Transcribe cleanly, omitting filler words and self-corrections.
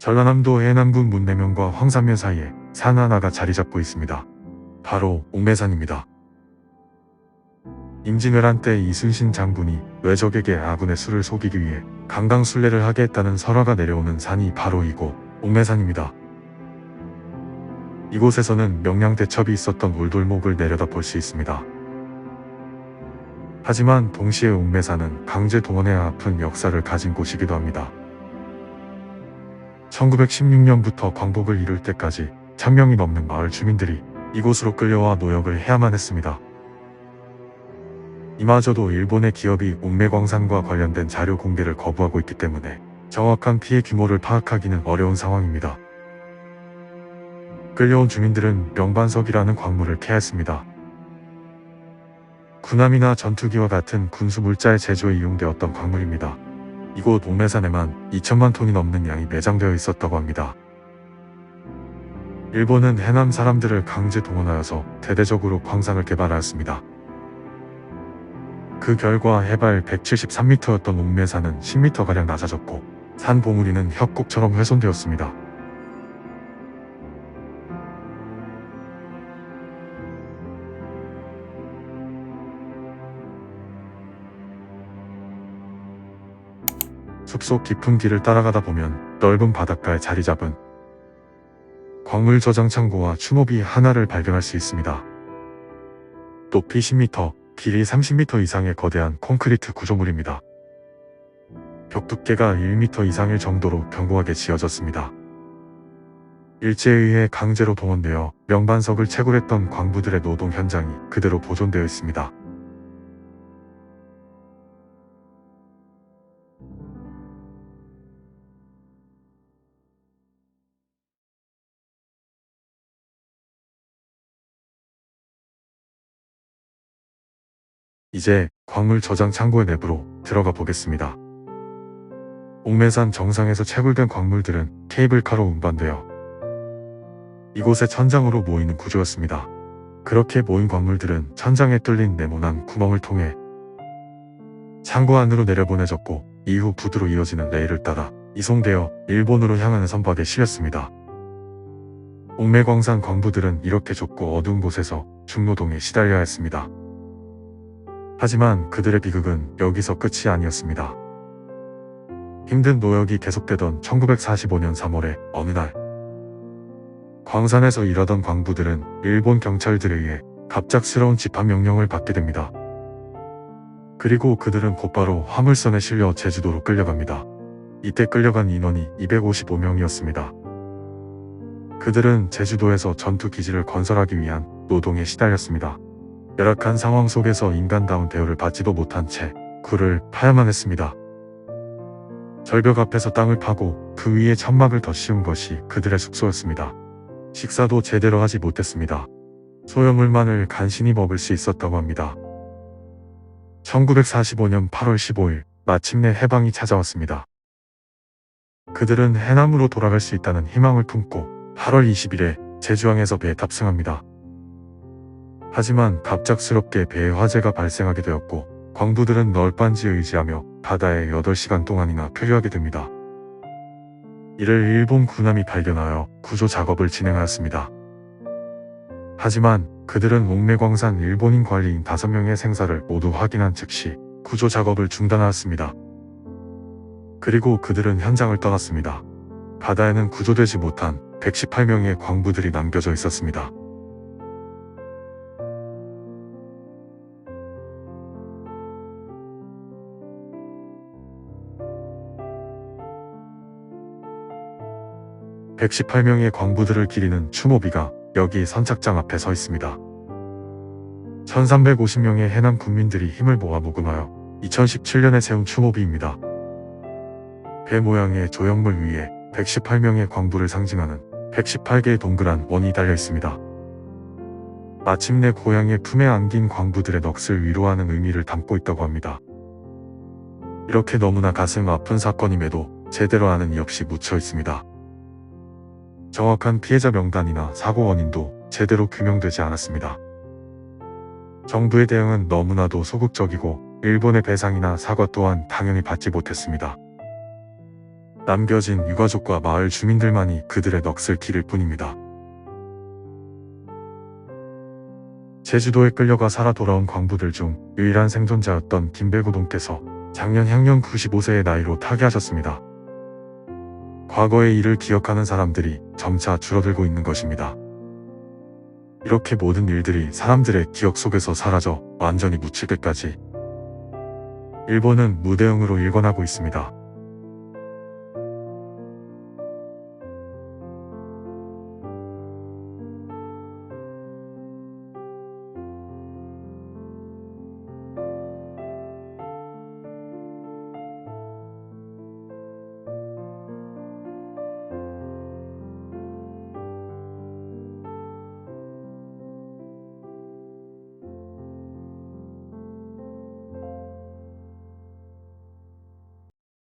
전라남도 해남군 문내면과 황산면 사이에 산 하나가 자리 잡고 있습니다. 바로 옥매산입니다. 임진왜란 때 이순신 장군이 외적에게 아군의 수를 속이기 위해 강강술래를 하게 했다는 설화가 내려오는 산이 바로 이곳 옥매산입니다. 이곳에서는 명량대첩이 있었던 울돌목을 내려다볼 수 있습니다. 하지만 동시에 옥매산은 강제 동원의 아픈 역사를 가진 곳이기도 합니다. 1916년부터 광복을 이룰 때까지 1000명이 넘는 마을 주민들이 이곳으로 끌려와 노역을 해야만 했습니다. 이마저도 일본의 기업이 옥매광산과 관련된 자료 공개를 거부하고 있기 때문에 정확한 피해 규모를 파악하기는 어려운 상황입니다. 끌려온 주민들은 명반석이라는 광물을 캐했습니다. 군함이나 전투기와 같은 군수 물자의 제조에 이용되었던 광물입니다. 이곳 옥매산에만 2천만 톤이 넘는 양이 매장되어 있었다고 합니다. 일본은 해남 사람들을 강제 동원하여서 대대적으로 광산을 개발하였습니다. 그 결과 해발 173m였던 옥매산은 10m가량 낮아졌고 산 봉우리는 협곡처럼 훼손되었습니다. 숲속 깊은 길을 따라가다 보면 넓은 바닷가에 자리 잡은 광물 저장 창고와 추모비 하나를 발견할 수 있습니다. 높이 10m, 길이 30m 이상의 거대한 콘크리트 구조물입니다. 벽 두께가 1m 이상일 정도로 견고하게 지어졌습니다. 일제에 의해 강제로 동원되어 명반석을 채굴했던 광부들의 노동 현장이 그대로 보존되어 있습니다. 이제 광물 저장 창고의 내부로 들어가 보겠습니다. 옥매산 정상에서 채굴된 광물들은 케이블카로 운반되어 이곳의 천장으로 모이는 구조였습니다. 그렇게 모인 광물들은 천장에 뚫린 네모난 구멍을 통해 창고 안으로 내려보내졌고 이후 부두로 이어지는 레일을 따라 이송되어 일본으로 향하는 선박에 실렸습니다. 옥매광산 광부들은 이렇게 좁고 어두운 곳에서 중노동에 시달려야 했습니다. 하지만 그들의 비극은 여기서 끝이 아니었습니다. 힘든 노역이 계속되던 1945년 3월의 어느 날, 광산에서 일하던 광부들은 일본 경찰들에 의해 갑작스러운 집합 명령을 받게 됩니다. 그리고 그들은 곧바로 화물선에 실려 제주도로 끌려갑니다. 이때 끌려간 인원이 255명이었습니다. 그들은 제주도에서 전투기지를 건설하기 위한 노동에 시달렸습니다. 열악한 상황 속에서 인간다운 대우를 받지도 못한 채 굴을 파야만 했습니다. 절벽 앞에서 땅을 파고 그 위에 천막을 덧 씌운 것이 그들의 숙소였습니다. 식사도 제대로 하지 못했습니다. 소염물만을 간신히 먹을 수 있었다고 합니다. 1945년 8월 15일 마침내 해방이 찾아왔습니다. 그들은 해남으로 돌아갈 수 있다는 희망을 품고 8월 20일에 제주항에서 배에 탑승합니다. 하지만 갑작스럽게 배에 화재가 발생하게 되었고 광부들은 널빤지에 의지하며 바다에 8시간 동안이나 표류하게 됩니다. 이를 일본 군함이 발견하여 구조 작업을 진행하였습니다. 하지만 그들은 옥매광산 일본인 관리인 5명의 생사를 모두 확인한 즉시 구조 작업을 중단하였습니다. 그리고 그들은 현장을 떠났습니다. 바다에는 구조되지 못한 118명의 광부들이 남겨져 있었습니다. (118명의) 광부들을 기리는 추모비가 여기 선착장 앞에 서 있습니다. 1350명의 해남 군민들이 힘을 모아 모금하여 2017년에 세운 추모비입니다. 배 모양의 조형물 위에 118명의 광부를 상징하는 118개의 동그란 원이 달려 있습니다. 마침내 고향의 품에 안긴 광부들의 넋을 위로하는 의미를 담고 있다고 합니다. 이렇게 너무나 가슴 아픈 사건임에도 제대로 아는 이 없이 묻혀 있습니다. 정확한 피해자 명단이나 사고 원인도 제대로 규명되지 않았습니다. 정부의 대응은 너무나도 소극적이고 일본의 배상이나 사과 또한 당연히 받지 못했습니다. 남겨진 유가족과 마을 주민들만이 그들의 넋을 기를 뿐입니다. 제주도에 끌려가 살아 돌아온 광부들 중 유일한 생존자였던 김배구동께서 작년 향년 95세의 나이로 타계하셨습니다. 과거의 일을 기억하는 사람들이 점차 줄어들고 있는 것입니다. 이렇게 모든 일들이 사람들의 기억 속에서 사라져 완전히 묻힐 때까지 일본은 무대응으로 일관하고 있습니다.